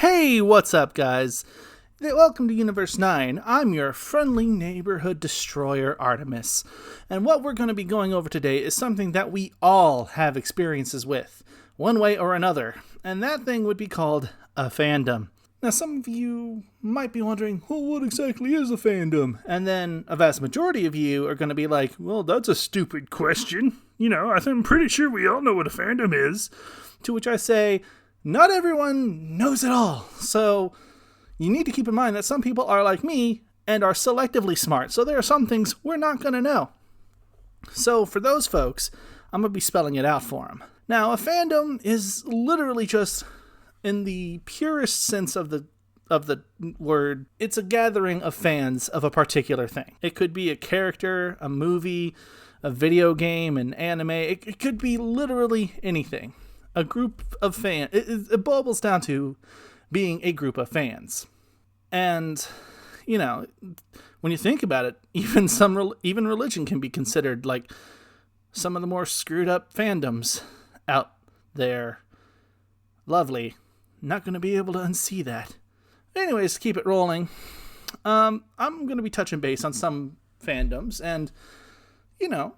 Hey, what's up, guys? Welcome to Universe 9. I'm your friendly neighborhood destroyer, Artimus. And what we're going to be going over today is something that we all have experiences with, one way or another. And that thing would be called a fandom. Now, some of you might be wondering, well, what exactly is a fandom? And then a vast majority of you are going to be like, well, that's a stupid question. I'm pretty sure we all know what a fandom is. To which I say, not everyone knows it all. So you need to keep in mind that some people are like me and are selectively smart. So there are some things we're not going to know. So for those folks, I'm going to be spelling it out for them. Now, a fandom is literally just, in the purest sense of the word, it's a gathering of fans of a particular thing. It could be a character, a movie, a video game, an anime. It could be literally anything. A group of fans. It boils down to being a group of fans. And, when you think about it, even religion can be considered like some of the more screwed up fandoms out there. Lovely. Not going to be able to unsee that. Anyways, to keep it rolling, I'm going to be touching base on some fandoms and,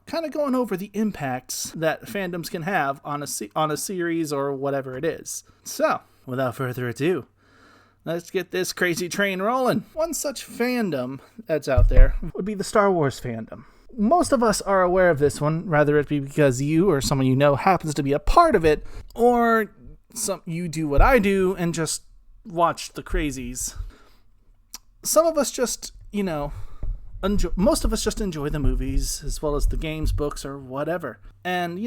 kind of going over the impacts that fandoms can have on a series or whatever it is. So, without further ado, let's get this crazy train rolling. One such fandom that's out there would be the Star Wars fandom. Most of us are aware of this one, whether it be because you or someone you know happens to be a part of it, or you do what I do and just watch the crazies. Some of us just, most of us just enjoy the movies as well as the games, books, or whatever. And,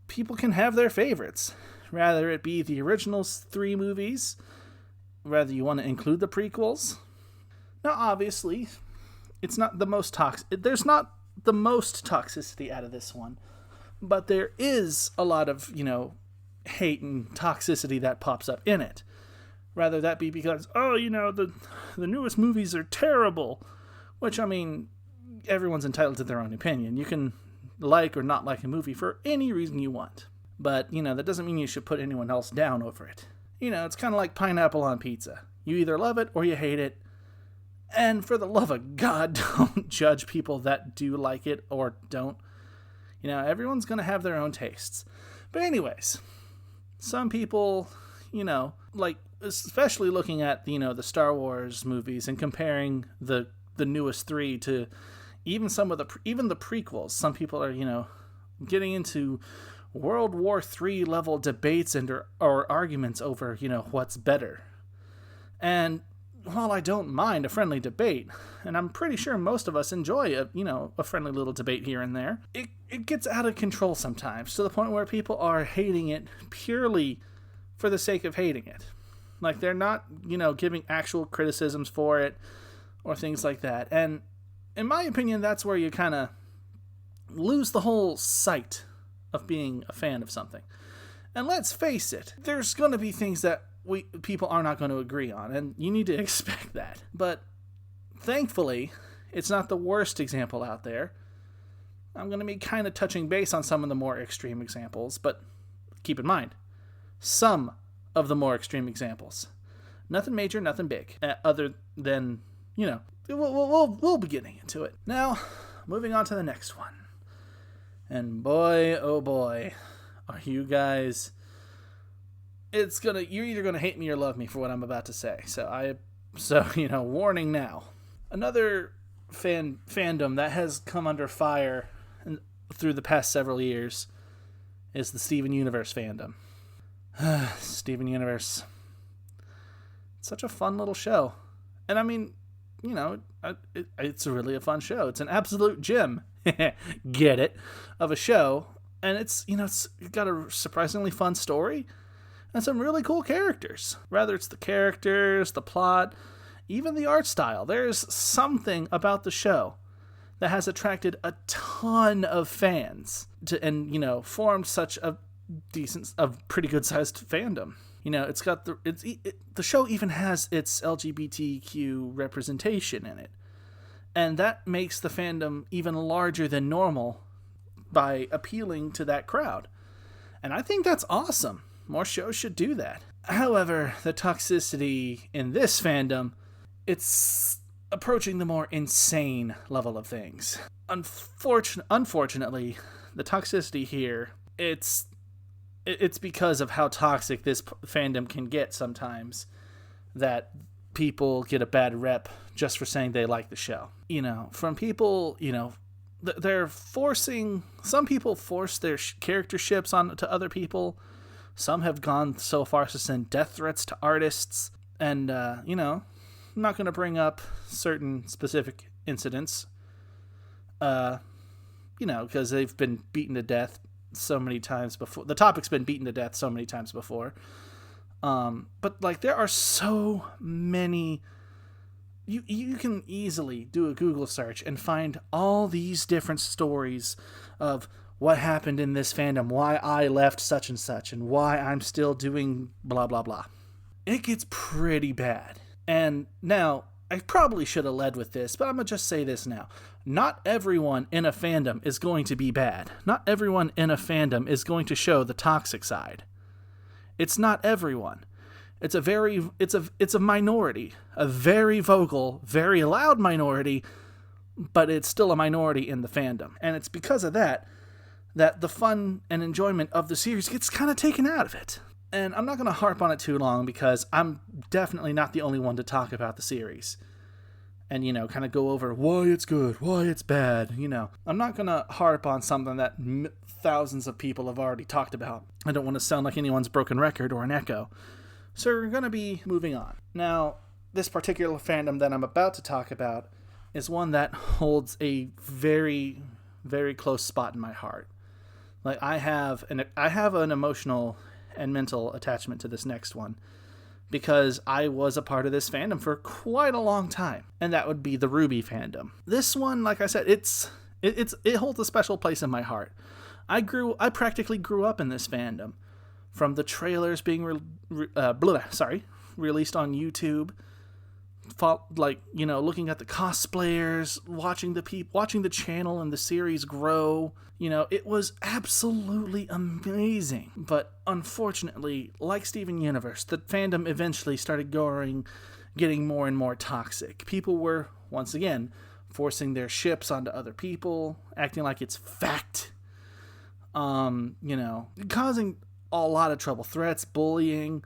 people can have their favorites. Rather it be the original 3 movies, whether you want to include the prequels. Now, obviously, it's not the most toxic. There's not the most toxicity out of this one. But there is a lot of, hate and toxicity that pops up in it. Rather that be because, the newest movies are terrible. Which, everyone's entitled to their own opinion. You can like or not like a movie for any reason you want. But, that doesn't mean you should put anyone else down over it. It's kind of like pineapple on pizza. You either love it or you hate it. And for the love of God, don't judge people that do like it or don't. Everyone's going to have their own tastes. But anyways, some people, especially looking at, the Star Wars movies and comparing the newest 3 to even even the prequels. Some people are, getting into World War III level debates or arguments over, what's better. And while I don't mind a friendly debate, and I'm pretty sure most of us enjoy a friendly little debate here and there, it gets out of control sometimes to the point where people are hating it purely for the sake of hating it. Like they're not, giving actual criticisms for it or things like that. And in my opinion, that's where you kind of lose the whole sight of being a fan of something. And let's face it, there's going to be things that people are not going to agree on, and you need to expect that. But thankfully, it's not the worst example out there. I'm going to be kind of touching base on some of the more extreme examples, but keep in mind, some of the more extreme examples. Nothing major, nothing big, other than, we'll be getting into it. Now, moving on to the next one. And boy, oh boy, are you guys... You're either gonna hate me or love me for what I'm about to say. So warning now. Another fandom that has come under fire through the past several years is the Steven Universe fandom. Steven Universe. It's such a fun little show. And it's really a fun show. It's an absolute gem. Get it? Of a show. And it's got a surprisingly fun story. And some really cool characters. Whether it's the characters, the plot, even the art style. There's something about the show that has attracted a ton of fans and formed such a pretty good sized fandom. It's got the show even has its LGBTQ representation in it. And that makes the fandom even larger than normal by appealing to that crowd. And I think that's awesome. More shows should do that. However, the toxicity in this fandom, it's approaching the more insane level of things. Unfortunately, the toxicity here, it's because of how toxic this fandom can get sometimes that people get a bad rep just for saying they like the show. From people, they're forcing, some people force their character ships on to other people. Some have gone so far as to send death threats to artists. And, I'm not going to bring up certain specific incidents, because they've been beaten to death so many times before. The topic's been beaten to death so many times before. But, there are so many. You can easily do a Google search and find all these different stories of what happened in this fandom, why I left such and such, and why I'm still doing blah, blah, blah. It gets pretty bad. And now, I probably should have led with this, but I'm going to just say this now. Not everyone in a fandom is going to be bad. Not everyone in a fandom is going to show the toxic side. It's not everyone. It's a minority, a very vocal, very loud minority, but it's still a minority in the fandom. And it's because of that the fun and enjoyment of the series gets kind of taken out of it. And I'm not going to harp on it too long because I'm definitely not the only one to talk about the series. And, kind of go over why it's good, why it's bad, I'm not going to harp on something that thousands of people have already talked about. I don't want to sound like anyone's broken record or an echo. So we're going to be moving on. Now, this particular fandom that I'm about to talk about is one that holds a very, very close spot in my heart. I have an emotional and mental attachment to this next one because I was a part of this fandom for quite a long time, and that would be the RWBY fandom. This one, like I said, it holds a special place in my heart. I practically grew up in this fandom, from the trailers being released on YouTube, looking at the cosplayers, watching the channel and the series grow. It was absolutely amazing. But unfortunately, like Steven Universe, the fandom eventually started getting more and more toxic. People were, once again, forcing their ships onto other people, acting like it's fact. Causing a lot of trouble, threats, bullying,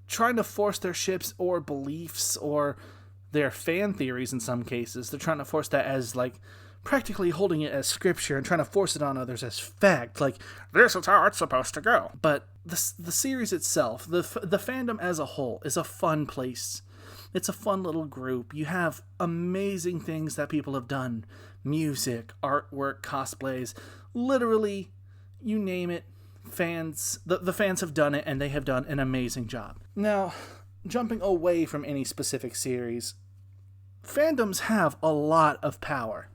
trying to force their ships or beliefs or their fan theories in some cases. They're trying to force that as, practically holding it as scripture and trying to force it on others as fact. This is how it's supposed to go. But the series itself, the fandom as a whole, is a fun place. It's a fun little group. You have amazing things that people have done. Music, artwork, cosplays, literally, you name it. The fans have done it, and they have done an amazing job. Now, jumping away from any specific series, fandoms have a lot of power.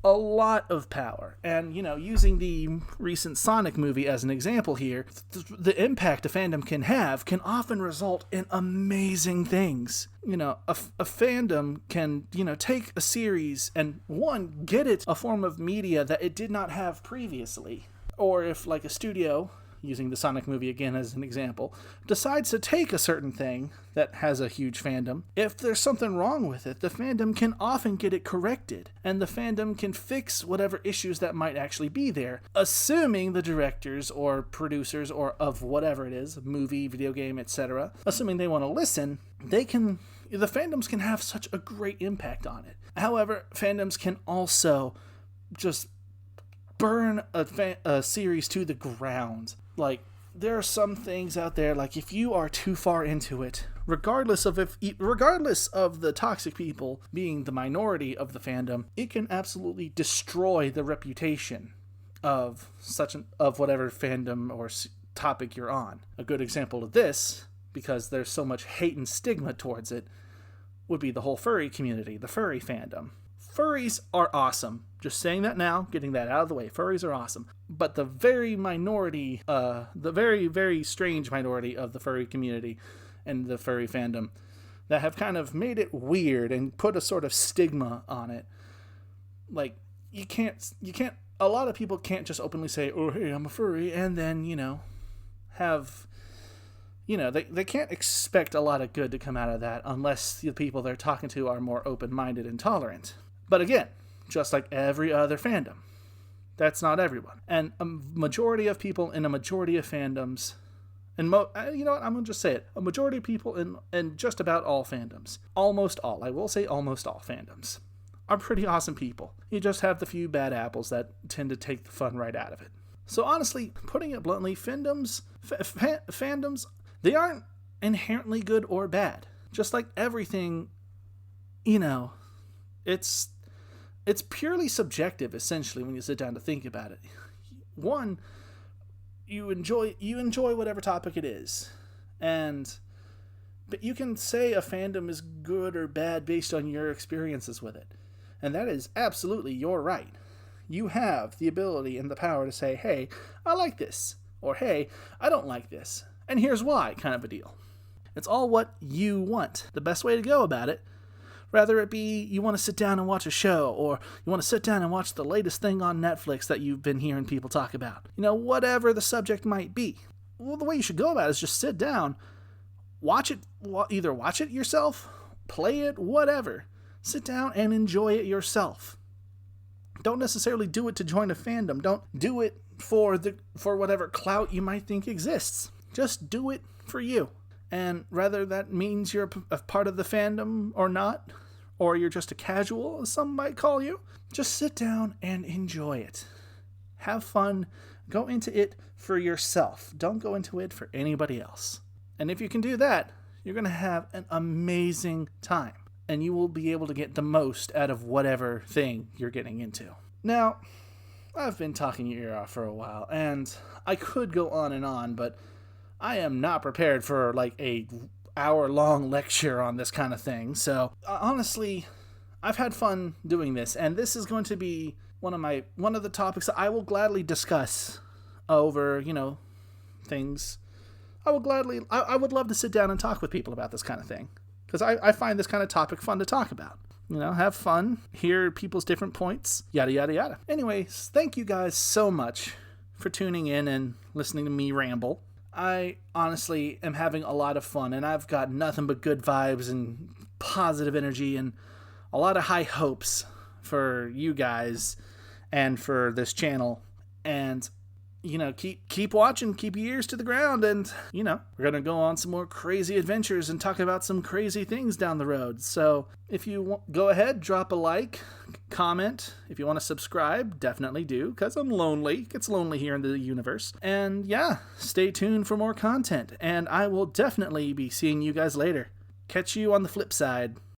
A lot of power. And, using the recent Sonic movie as an example here, the impact a fandom can have can often result in amazing things. A fandom can, take a series and, get it a form of media that it did not have previously. Or if, a studio, using the Sonic movie again as an example, decides to take a certain thing that has a huge fandom, if there's something wrong with it, the fandom can often get it corrected, and the fandom can fix whatever issues that might actually be there, assuming the directors or producers or of whatever it is, movie, video game, etc., assuming they want to listen, the fandoms can have such a great impact on it. However, fandoms can also just burn a series to the ground. There are some things out there, if you are too far into it, regardless of the toxic people being the minority of the fandom, it can absolutely destroy the reputation of whatever fandom or topic you're on. A good example of this, because there's so much hate and stigma towards it, would be the whole furry community, the furry fandom. Furries are awesome. Just saying that now, getting that out of the way. Furries are awesome. But the very very strange minority of the furry community and the furry fandom that have kind of made it weird and put a sort of stigma on it. You can't, a lot of people can't just openly say, oh, hey, I'm a furry, and then, have, they can't expect a lot of good to come out of that unless the people they're talking to are more open-minded and tolerant. But again, just like every other fandom, that's not everyone. And a majority of people in a majority of fandoms, and you know what, I'm going to just say it, a majority of people in just about all fandoms, almost all, I will say almost all fandoms, are pretty awesome people. You just have the few bad apples that tend to take the fun right out of it. So honestly, putting it bluntly, fandoms, they aren't inherently good or bad. Just like everything, it's purely subjective, essentially, when you sit down to think about it. One, you enjoy whatever topic it is, but you can say a fandom is good or bad based on your experiences with it, and that is absolutely your right. You have the ability and the power to say, hey, I like this, or hey, I don't like this, and here's why, kind of a deal. It's all what you want. The best way to go about it, rather it be you want to sit down and watch a show, or you want to sit down and watch the latest thing on Netflix that you've been hearing people talk about. Whatever the subject might be. Well, the way you should go about it is just sit down, watch it, either watch it yourself, play it, whatever. Sit down and enjoy it yourself. Don't necessarily do it to join a fandom. Don't do it for whatever clout you might think exists. Just do it for you. And whether that means you're a part of the fandom or not, or you're just a casual, as some might call you, just sit down and enjoy it. Have fun. Go into it for yourself. Don't go into it for anybody else. And if you can do that, you're going to have an amazing time. And you will be able to get the most out of whatever thing you're getting into. Now, I've been talking your ear off for a while, and I could go on, but I am not prepared for like a hour-long lecture on this kind of thing. So, honestly, I've had fun doing this, and this is going to be one of the topics that I will gladly discuss over, things. I would love to sit down and talk with people about this kind of thing. Because I find this kind of topic fun to talk about. Have fun, hear people's different points, yada, yada, yada. Anyways, thank you guys so much for tuning in and listening to me ramble. I honestly am having a lot of fun, and I've got nothing but good vibes and positive energy and a lot of high hopes for you guys and for this channel. And keep watching, keep your ears to the ground, and, we're going to go on some more crazy adventures and talk about some crazy things down the road. So if you go ahead, drop a like, comment. If you want to subscribe, definitely do, because I'm lonely. It gets lonely here in the universe. And yeah, stay tuned for more content, and I will definitely be seeing you guys later. Catch you on the flip side.